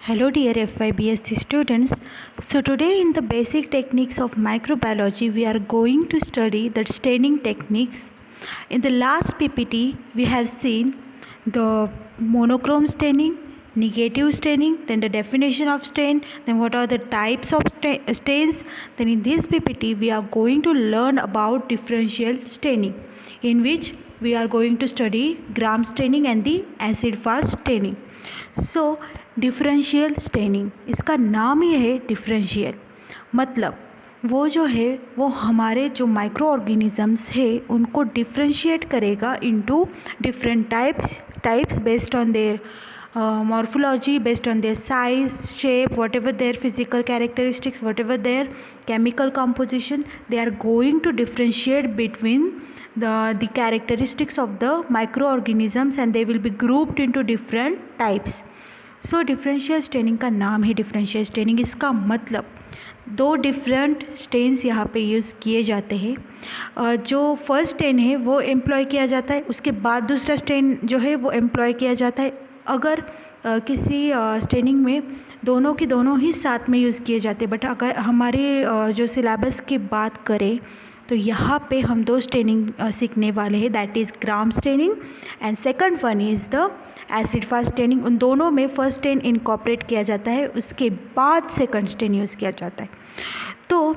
Hello dear FIBSC students. So today in the basic techniques of microbiology we are going to study the staining techniques. In the last PPT we have seen the monochrome staining, negative staining, then the definition of stain, then what are the types of stains. Then in this PPT we are going to learn about differential staining, in which we are going to study gram staining and the acid fast staining. So differential staining, इसका नाम ही है differential, मतलब वो जो है वो हमारे जो माइक्रो ऑर्गेनिजम्स है उनको डिफरेंशिएट करेगा into different types based on their morphology, based on their size, shape, whatever their physical characteristics, whatever their chemical composition, they are going to differentiate between the characteristics of the microorganisms and they will be grouped into different types. So differential staining का नाम है differential staining. इसका मतलब दो different stains यहाँ पे use किए जाते हैं. जो फर्स्ट स्टेन है वो एम्प्लॉय किया जाता है, उसके बाद दूसरा स्टेन जो है वो एम्प्लॉय किया जाता है. अगर किसी स्टेनिंग में दोनों की दोनों ही साथ में यूज़ किए जाते हैं, बट अगर हमारे जो सिलेबस की बात करें तो यहाँ पे हम दो स्टेनिंग सीखने वाले हैं, that is Gram staining and second one is the acid fast staining. उन दोनों में फर्स्ट स्टेन इनकॉर्पोरेट किया जाता है, उसके बाद सेकंड स्टेन यूज़ किया जाता है. तो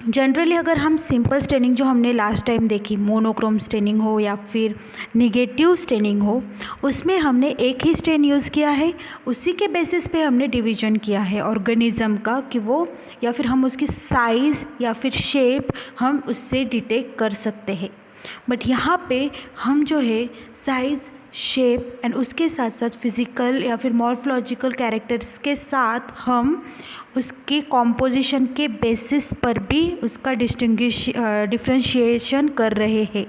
जनरली अगर हम सिंपल स्टेनिंग जो हमने लास्ट टाइम देखी, मोनोक्रोम स्टेनिंग हो या फिर निगेटिव स्टेनिंग हो, उसमें हमने एक ही स्टेन यूज़ किया है, उसी के बेसिस पे हमने डिवीजन किया है ऑर्गेनिज्म का कि वो या फिर हम उसकी साइज़ या फिर शेप हम उससे डिटेक्ट कर सकते हैं. बट यहाँ पे हम जो है साइज़, शेप एंड उसके साथ साथ फिज़िकल या फिर मॉर्फोलॉजिकल कैरेक्टर्स के साथ हम उसके कॉम्पोजिशन के बेसिस पर भी उसका डिफ्रेंशिएशन कर रहे हैं.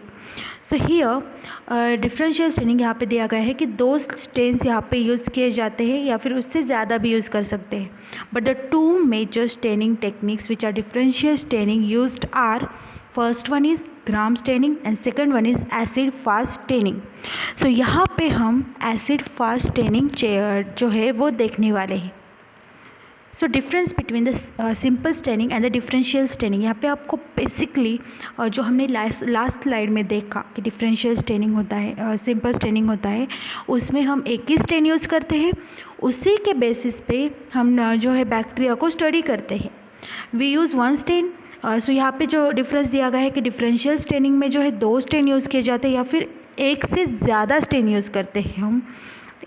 सो हियर डिफरेंशियल स्टेनिंग यहाँ पे दिया गया है कि दो स्टेन्स यहाँ पे यूज़ किए जाते हैं या फिर उससे ज़्यादा भी यूज़ कर सकते हैं. But the two major staining techniques which are differential staining used are, first one is Gram staining and second one is acid fast staining. So यहाँ पे हम एसिड फास्ट स्टेनिंग जो है वो देखने वाले हैं. So difference between the simple staining and the differential staining, यहाँ पे आपको बेसिकली जो हमने लास्ट स्लाइड में देखा कि डिफरेंशियल स्टेनिंग होता है, सिंपल स्टेनिंग होता है, उसमें हम एक ही स्टेन यूज़ करते हैं, उसी के बेसिस पे हम जो है बैक्टीरिया को स्टडी करते हैं. We use one stain. So यहाँ पे जो डिफरेंस दिया गया है कि डिफरेंशियल स्टेनिंग में जो है दो स्टेन यूज़ किए जाते हैं या फिर एक से ज़्यादा स्टेन यूज़ करते हैं हम.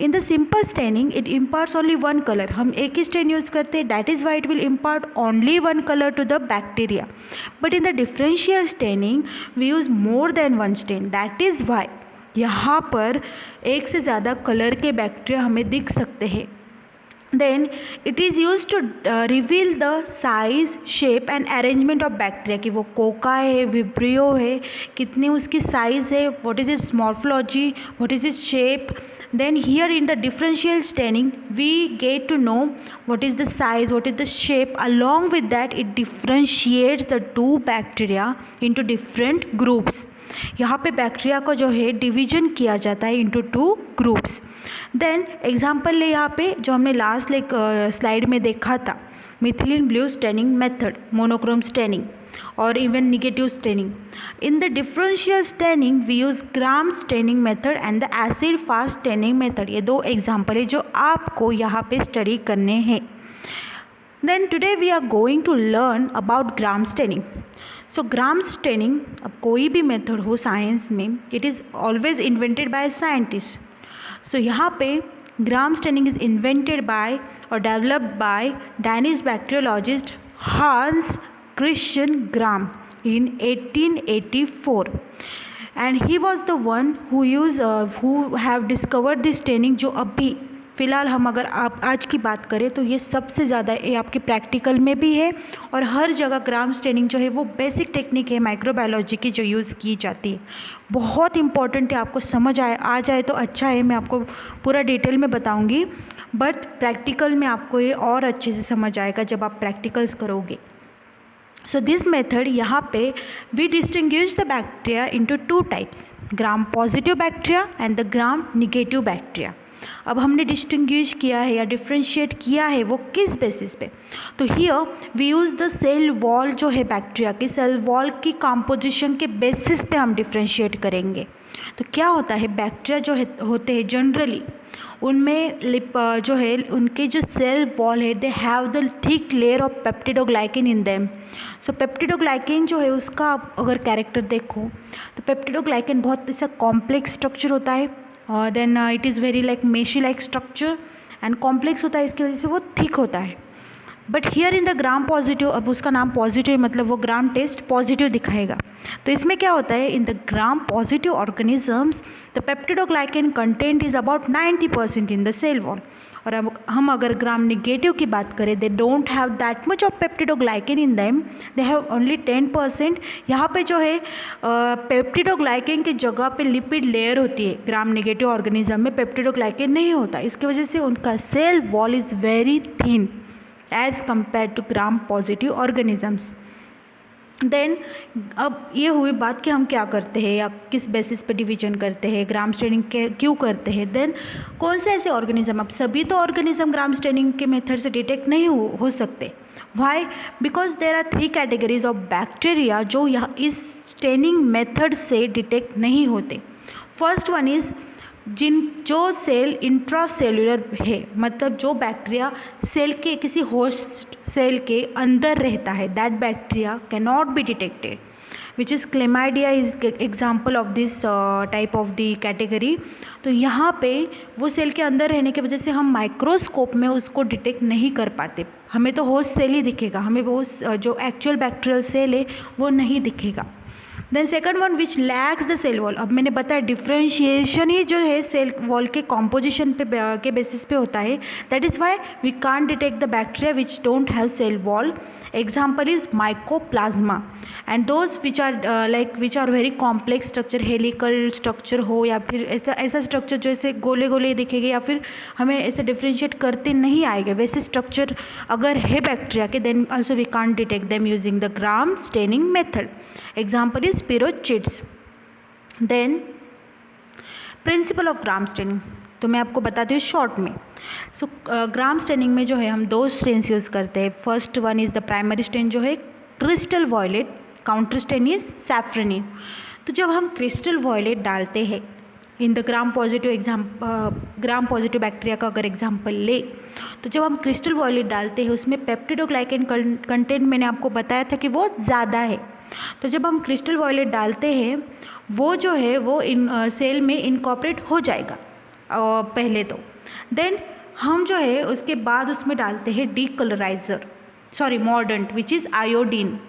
In the simple staining it imparts only one colour. हम एक ही स्टेन यूज़ करते हैं, that is why it will impart only one colour to the bacteria. But in the differential staining we use more than one stain, that is why यहाँ पर एक से ज़्यादा कलर के बैक्टीरिया हमें दिख सकते हैं. Then it is use to reveal the size, shape and arrangement of bacteria, कि वो कोका है, विब्रियो है, कितनी उसकी साइज़ है, what is it's morphology, what is its shape. Then here in the differential staining we get to know what is the size, what is the shape. Along with that it differentiates the two bacteria into different groups. यहाँ पे bacteria को जो है division किया जाता है into two groups. Then example ले यहाँ पे जो हमने लास्ट स्लाइड में देखा था, methylene blue staining method, monochrome staining और even negative staining. In the differential staining we use Gram staining method and the acid fast staining method. ये दो एग्जाम्पल है जो आपको यहाँ पे स्टडी करने हैं. Then today we are going to learn about Gram staining. So Gram staining, अब कोई भी मेथड हो साइंस में, it is always invented by scientist. So यहाँ पे Gram staining is invented by और developed by Danish bacteriologist Hans Christian Gram in 1884 and he was the one who have discovered this staining. जो अभी फ़िलहाल हम अगर आप आज की बात करें तो ये सबसे ज़्यादा ये आपके प्रैक्टिकल में भी है और हर जगह ग्राम स्टेनिंग जो है वो बेसिक टेक्निक है माइक्रोबायोलॉजी की जो यूज़ की जाती है. बहुत इंपॉर्टेंट है, आपको समझ आ जाए तो अच्छा है. मैं आपको पूरा डिटेल में बताऊँगी, बट प्रैक्टिकल में आपको ये और अच्छे से समझ आएगा जब आप प्रैक्टिकल्स करोगे. So this method यहाँ पे we distinguish the bacteria into two types, gram positive bacteria and the gram negative bacteria. अब हमने डिस्टिंग्विश किया है या डिफ्रेंशिएट किया है वो किस बेसिस पे? तो here we use the cell wall जो है बैक्टीरिया की, सेल वॉल की कंपोजिशन के बेसिस पे हम डिफ्रेंशिएट करेंगे। तो क्या होता है, बैक्टीरिया जो है होते हैं जनरली उनमें जो है उनके जो सेल वॉल है they have the thick layer of peptidoglycan in them. So peptidoglycan जो है उसका अगर कैरेक्टर देखो तो पेप्टिडोग्लाइकेन बहुत ऐसा कॉम्प्लेक्स स्ट्रक्चर होता है, then it is very like meshy like structure and complex होता है, इसकी वजह से वो थिक होता है। But here in the gram positive, अब उसका नाम पॉजिटिव मतलब वो ग्राम टेस्ट पॉजिटिव दिखाएगा। तो इसमें क्या होता है, in the gram positive organisms the peptidoglycan content is about 90% in the cell wall. और अब हम अगर ग्राम निगेटिव की बात करें, they don't have that much of peptidoglycan in them, they have only 10%। यहाँ पे जो है पेप्टिडोग्लाइकेन की जगह पे लिपिड लेयर होती है, ग्राम निगेटिव ऑर्गेनिज्म में पेप्टिडोग्लाइकेन नहीं होता, इसकी वजह से उनका cell wall is very thin as compare to gram positive organisms. Then अब ये हुई बात कि हम क्या करते हैं या किस बेसिस पे डिवीजन करते हैं, ग्राम स्टेनिंग के क्यों करते हैं। देन कौन से ऐसे ऑर्गेनिज्म, अब सभी तो ऑर्गेनिज्म ग्राम स्टेनिंग के मेथड से डिटेक्ट नहीं हो सकते। Why? Because there are 3 categories of bacteria जो यह इस स्टेनिंग मेथड से डिटेक्ट नहीं होते। फर्स्ट वन इज़ जो सेल इंट्रासेल्युलर है, मतलब जो बैक्टीरिया सेल के किसी होस्ट सेल के अंदर रहता है, that bacteria can not be detected, which is chlamydia is example of this type of the category. तो यहाँ पे वो सेल के अंदर रहने की वजह से हम माइक्रोस्कोप में उसको डिटेक्ट नहीं कर पाते, हमें तो होस्ट सेल ही दिखेगा, हमें वो जो एक्चुअल बैक्टीरियल सेल है वो नहीं दिखेगा। Then second one which lacks the cell wall, अब मैंने बताया डिफ्रेंशिएशन ही जो है सेल वॉल के कॉम्पोजिशन पे के बेसिस पे होता है, that is why we can't detect the bacteria which don't have cell wall. Example is mycoplasma and those which are very complex structure, helical structure हो या फिर ऐसा स्ट्रक्चर जो ऐसे गोले गोले दिखेगा या फिर हमें ऐसे डिफ्रेंशिएट करते नहीं आएगा, वैसे स्ट्रक्चर अगर है बैक्टीरिया के, then also we can't detect them using the gram staining method. Example is spirochetes. Then principle of Gram staining, तो मैं आपको बताती हूँ शॉर्ट में। सो ग्राम स्टेनिंग में जो है हम 2 स्टेन्स यूज़ करते हैं। First one is the primary stain जो है crystal violet, counter stain is safranin. तो जब हम क्रिस्टल वॉयलेट डालते हैं in the gram positive bacteria का अगर एग्जाम्पल ले, तो जब हम क्रिस्टल वॉयलेट डालते हैं उसमें पेप्टिडोग्लाइकेन कंटेंट मैंने आपको बताया था कि वो ज़्यादा है। तो जब हम क्रिस्टल वॉयलेट डालते हैं वो जो है वो सेल में इनकॉर्पोरेट हो जाएगा पहले तो। देन हम जो है उसके बाद उसमें डालते हैं decolouriser, mordant which is iodine.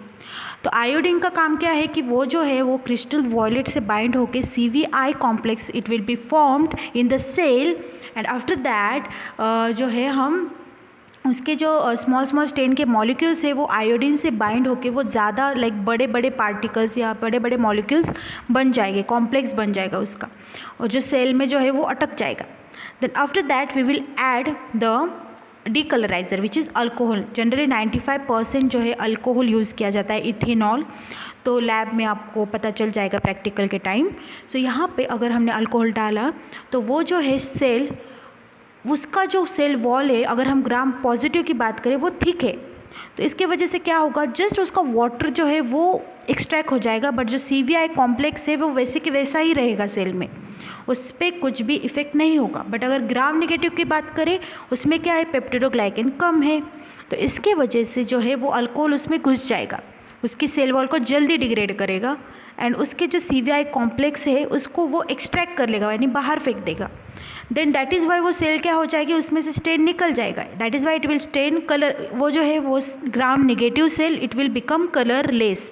तो आयोडीन का काम क्या है कि वो जो है वो क्रिस्टल वॉयलेट से बाइंड होके CVI complex it will be formed in the cell and after that जो है हम उसके जो स्मॉल स्टेन के मॉलिक्यूल्स है वो आयोडीन से बाइंड होके वो ज़्यादा लाइक बड़े बड़े पार्टिकल्स या बड़े बड़े मॉलिक्यूल्स बन जाएंगे, कॉम्प्लेक्स बन जाएगा उसका, और जो सेल में जो है वो अटक जाएगा। Then after that we will add the decolouriser which is alcohol. Generally 95% जो है अल्कोहल यूज़ किया जाता है, इथेनॉल। तो लैब में आपको पता चल जाएगा प्रैक्टिकल के टाइम। सो यहाँ पे अगर हमने अल्कोहल डाला तो वो जो है सेल, उसका जो सेल वॉल है अगर हम ग्राम पॉजिटिव की बात करें वो थिक है, तो इसके वजह से क्या होगा, जस्ट उसका वाटर जो है वो एक्सट्रैक्ट हो जाएगा, बट जो CVI कॉम्प्लेक्स है वो वैसे कि वैसा ही रहेगा सेल में, उस पर कुछ भी इफेक्ट नहीं होगा। बट अगर ग्राम नेगेटिव की बात करें उसमें क्या है, पेप्टिडोग्लाइकेन कम है, तो इसके वजह से जो है वो अल्कोहल उसमें घुस जाएगा, उसकी सेल वॉल को जल्दी डिग्रेड करेगा एंड उसके जो CVI कॉम्प्लेक्स है उसको वो एक्सट्रैक्ट कर लेगा, यानी बाहर फेंक देगा। देन दैट इज़ वाई वो सेल क्या हो जाएगी, उसमें से स्टेन निकल जाएगा, that is why it will stain colour, वो जो है वो ग्राम negative cell it will become colourless.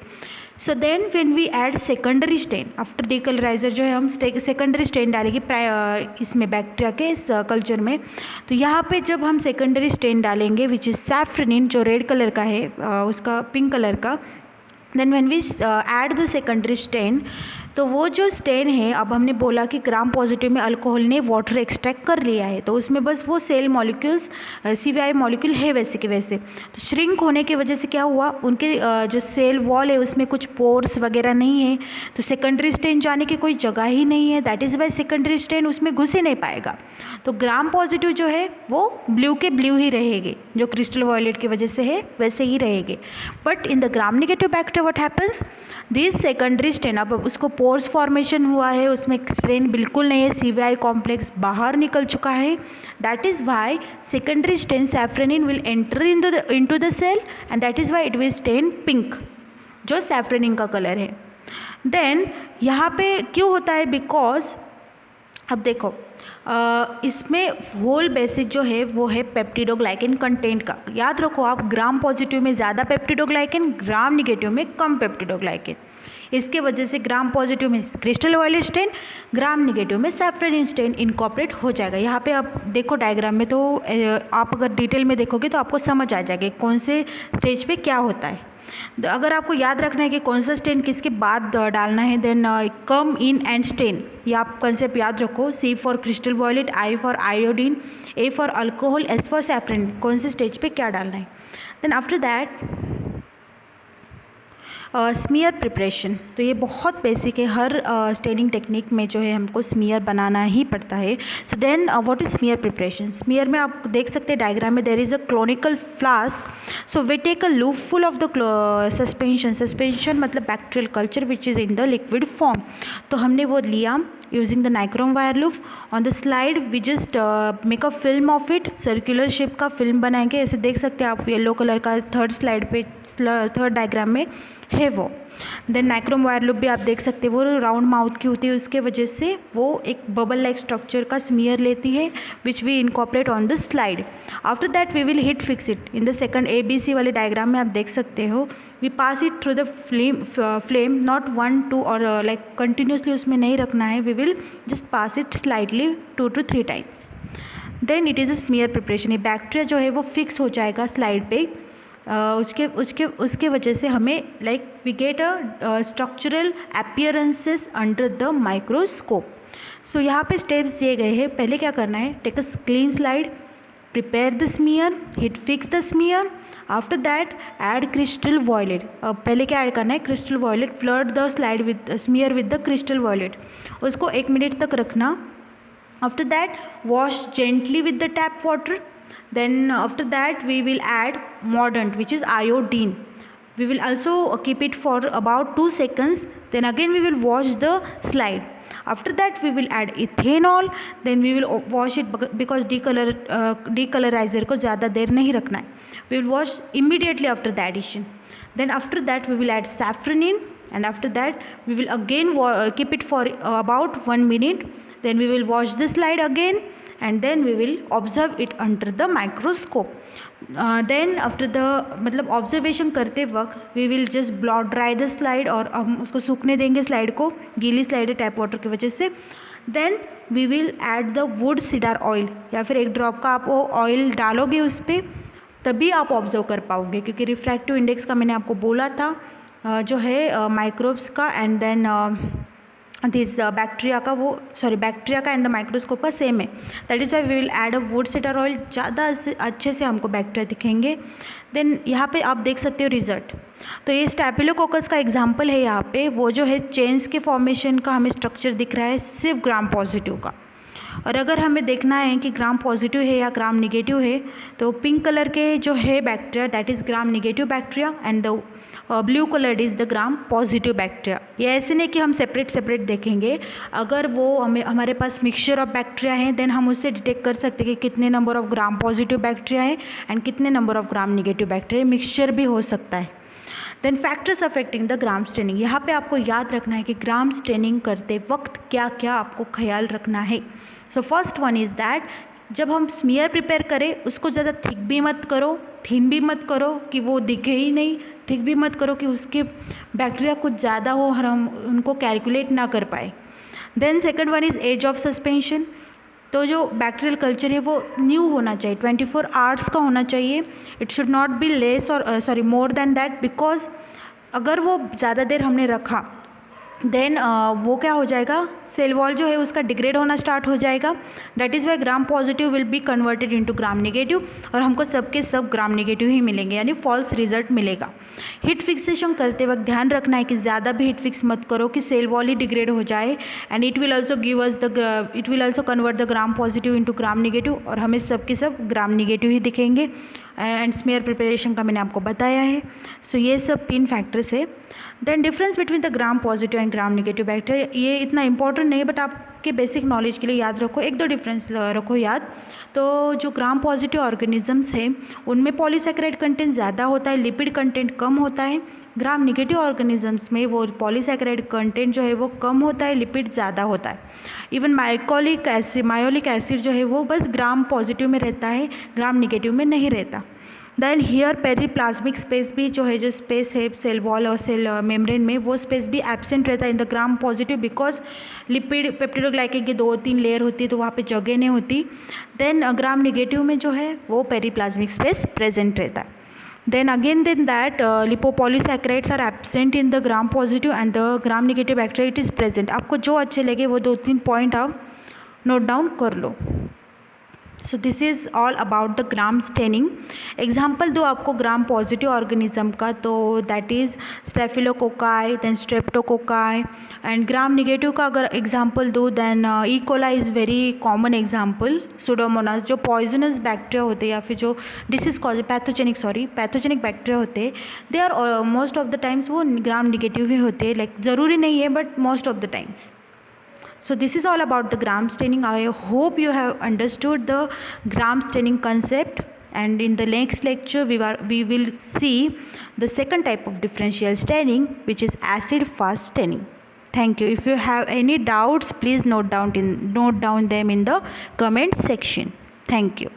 So then when we add secondary stain after decolouriser, जो है हम सेकेंडरी स्टेन डालेंगे इसमें बैक्टीरिया के इस कल्चर में। तो यहाँ पे जब हम सेकेंडरी स्टेन डालेंगे विच इज़ सैफ्रनिन, जो रेड कलर का है उसका पिंक कलर का, then when we add the secondary stain तो वो जो स्टेन है, अब हमने बोला कि ग्राम पॉजिटिव में अल्कोहल ने वाटर एक्सट्रैक्ट कर लिया है, तो उसमें बस वो सेल मॉलिक्यूल्स CVI मॉलिक्यूल है वैसे के वैसे। तो श्रिंक होने की वजह से क्या हुआ, उनके जो सेल वॉल है उसमें कुछ पोर्स वगैरह नहीं है, तो सेकेंडरी स्टेन जाने की कोई जगह ही नहीं है। That is why secondary stain उसमें घुस ही नहीं पाएगा। तो ग्राम पॉजिटिव जो है वो ब्लू के ब्लू ही रहेंगे, जो क्रिस्टल वॉयलेट की वजह से है वैसे ही रहेंगे। But in the gram negative bacteria what happens, this secondary stain, अब उसको पोर्स फॉर्मेशन हुआ है, उसमें स्टेन बिल्कुल नहीं है, CVI कॉम्प्लेक्स बाहर निकल चुका है। That is why secondary stain safranin will enter into the cell and that is why it will stain pink, जो सैफ्रेनिन का कलर है। देन यहाँ पे क्यों होता है, बिकॉज अब देखो इसमें होल बेसिस जो है वो है पेप्टिडोग्लाइकेन कंटेंट का। याद रखो आप, ग्राम पॉजिटिव में ज़्यादा पेप्टिडोग्लाइकेन, ग्राम निगेटिव में कम पेप्टिडोग्लाइकेन। इसके वजह से ग्राम पॉजिटिव में crystal violet stain, gram negative में सैफ्रेनिन स्टेन इनकॉर्पोरेट हो जाएगा। यहाँ पे आप देखो डायग्राम में, तो आप अगर डिटेल में देखोगे तो आपको समझ आ जाएगा कौन से स्टेज पे क्या होता है। अगर आपको याद रखना है कि कौन सा स्टेन किसके बाद डालना है, then come in and stain, ये आप कंसेप्ट याद रखो। C for crystal violet, I for iodine, A for alcohol, S for safranin, कौन से स्टेज पे क्या डालना है। Then after that smear preparation, तो ये बहुत बेसिक है, हर स्टेनिंग टेक्निक में जो है हमको स्मीयर बनाना ही पड़ता है। So then what is smear preparation. Smear में आप देख सकते हैं डायग्राम में, there is a conical flask, so we take a loop full of the suspension मतलब bacterial culture which is in the liquid form. तो हमने वो लिया using the nichrome wire loop. On the slide we just make a film of it, circular shape का film बनाएंगे, ऐसे देख सकते हैं आप येलो कलर का थर्ड स्लाइड पे, थर्ड डायग्राम में है वो। देन नाइक्रोम वायर लूप भी आप देख सकते हैं, वो राउंड माउथ की होती है, उसके वजह से वो एक बबल लाइक स्ट्रक्चर का स्मीयर लेती है which we incorporate on the slide. After that we will heat fix it in the second ABC वाले डायग्राम में आप देख सकते हो, we pass it through the flame, not 1 2 और लाइक कंटिन्यूसली उसमें नहीं रखना है, we will just pass it slightly 2 to 3 times. Then it is a smear preparation. ये बैक्टीरिया जो है वो फिक्स हो जाएगा स्लाइड पे, उसके वजह से हमें like we get a structural appearances under the microscope. So यहाँ पे स्टेप्स दिए गए हैं। पहले क्या करना है, take a clean slide, prepare the smear, heat fix the smear, after that add crystal violet. पहले क्या ऐड करना है, crystal violet, flood the slide with smear with the crystal violet, उसको 1 मिनट तक रखना। After that wash gently with the tap water. Then after that we will add mordant which is iodine. We will also keep it for about 2 seconds. Then again we will wash the slide. After that we will add ethanol. Then we will wash it because decolorizer को ज़्यादा देर नहीं रखना है. We will wash immediately after the addition. Then after that we will add safranin, and after that we will again keep it for about 1 minute. Then we will wash the slide again. And then we will observe it under the microscope. Then after the मतलब observation करते वक्त we will just blow dry the slide, और हम उसको सूखने देंगे slide को, गीली स्लाइड है टैप वाटर की वजह से। Then we will add the wood cedar oil, या फिर 1 ड्रॉप का आप वो ऑयल डालोगे उस पर, तभी आप ऑब्जर्व कर पाओगे, क्योंकि रिफ्रैक्टिव इंडेक्स का मैंने आपको बोला था जो है माइक्रोब्स का एंड देन दिस बैक्टीरिया का, वो बैक्टीरिया का एंड द माइक्रोस्कोप का सेम है। That is why we will add a wood cedar oil, ज़्यादा अच्छे से हमको बैक्टीरिया दिखेंगे। देन यहाँ पे आप देख सकते हो रिजल्ट। तो ये स्टैफिलोकोकस का एग्जांपल है, यहाँ पे वो जो है चेन्स के फॉर्मेशन का हमें स्ट्रक्चर दिख रहा है सिर्फ ग्राम पॉजिटिव का। और अगर हमें देखना है कि ग्राम पॉजिटिव है या ग्राम निगेटिव है, तो पिंक कलर के जो है bacteria that is gram negative bacteria and the blue colour is the gram positive bacteria. ये ऐसे नहीं कि हम सेपरेट देखेंगे, अगर वो हमारे पास मिक्सचर ऑफ बैक्टीरिया है देन हम उससे डिटेक्ट कर सकते हैं कि कितने number of gram positive bacteria है एंड कितने number of gram negative bacteria. Mixture भी हो सकता है। Then factors affecting the gram staining, यहाँ पे आपको याद रखना है कि ग्राम स्टेनिंग करते वक्त क्या क्या आपको ख्याल रखना है। So first one is that जब हम स्मीयर प्रिपेयर करें उसको ज़्यादा थिक भी मत करो, थिन भी मत करो कि वो दिखे ही नहीं, थिक भी मत करो कि उसके बैक्टीरिया कुछ ज़्यादा हो और हम उनको कैलकुलेट ना कर पाए। Then second one is age of suspension, तो जो बैक्टीरियल कल्चर है वो न्यू होना चाहिए, 24 आवर्स का होना चाहिए। It should not be less और मोर देन दैट, बिकॉज अगर वो ज़्यादा देर हमने रखा देन वो क्या हो जाएगा, सेल वॉल जो है उसका डिग्रेड होना स्टार्ट हो जाएगा. That is Y gram positive will be converted into gram negative, और हमको सबके सब ग्राम नेगेटिव ही मिलेंगे, यानी फॉल्स रिजल्ट मिलेगा. हीट फिक्सेशन करते वक्त ध्यान रखना है कि ज़्यादा भी हीट फिक्स मत करो कि सेल वॉल ही डिग्रेड हो जाए, and it will also give us it will also convert the gram positive into gram negative, और हमें सबके सब ग्राम नेगेटिव ही दिखेंगे. एंड स्मेयर प्रिपरेशन का मैंने आपको बताया है. सो ये सब 3 फैक्टर्स है. Then difference between the gram positive and gram negative bacteria, ये इतना इंपॉर्टेंट नहीं है, बट आपके बेसिक नॉलेज के लिए याद रखो, 1-2 डिफरेंस रखो याद. तो जो ग्राम पॉजिटिव ऑर्गेनिजम्स हैं उनमें पॉलीसैकेराइड कंटेंट ज़्यादा होता है, लिपिड कंटेंट कम होता है. ग्राम नेगेटिव ऑर्गेनिजम्स में वो पॉलीसैकेराइड कंटेंट जो है वो कम होता है, लिपिड ज़्यादा होता है. इवन मायोलिक एसिड जो है वो बस ग्राम पॉजिटिव में रहता है, ग्राम नेगेटिव में नहीं रहता. देन हियर पेरीप्लाज्मिक स्पेस भी जो है, जो स्पेस है सेल वॉल और सेल मेम्ब्रेन में, वो स्पेस भी एब्सेंट रहता है in the gram positive, because lipid peptidoglycan की 2-3 लेयर होती है, तो वहाँ पे जगह नहीं होती. देन ग्राम नेगेटिव में जो है वो पेरीप्लाज्मिक स्पेस प्रेजेंट रहता है. Then again that lipopolysaccharides are absent in the gram positive and the gram negative bacteria it is present. आपको जो अच्छे लगे वो 2-3 पॉइंट आप नोट डाउन कर लो. So this is all about the gram staining. Example दो आपको ग्राम पॉजिटिव ऑर्गेनिज्म का, तो that is staphylococci, then streptococci. And gram negative का अगर एग्जाम्पल दो, then E coli is very common example. Pseudomonas जो पॉइजनस बैक्टीरिया होते हैं या फिर जो डिसीज कॉज पैथोजेनिक बैक्टीरिया होते हैं, they are most of the times वो ग्राम नेगेटिव ही होते हैं. लाइक ज़रूरी नहीं है, but most of the times. So this is all about the gram staining. I hope you have understood the gram staining concept, and in the next lecture we will see the second type of differential staining, which is acid fast staining. Thank you. If you have any doubts, please note down them in the comment section. Thank you.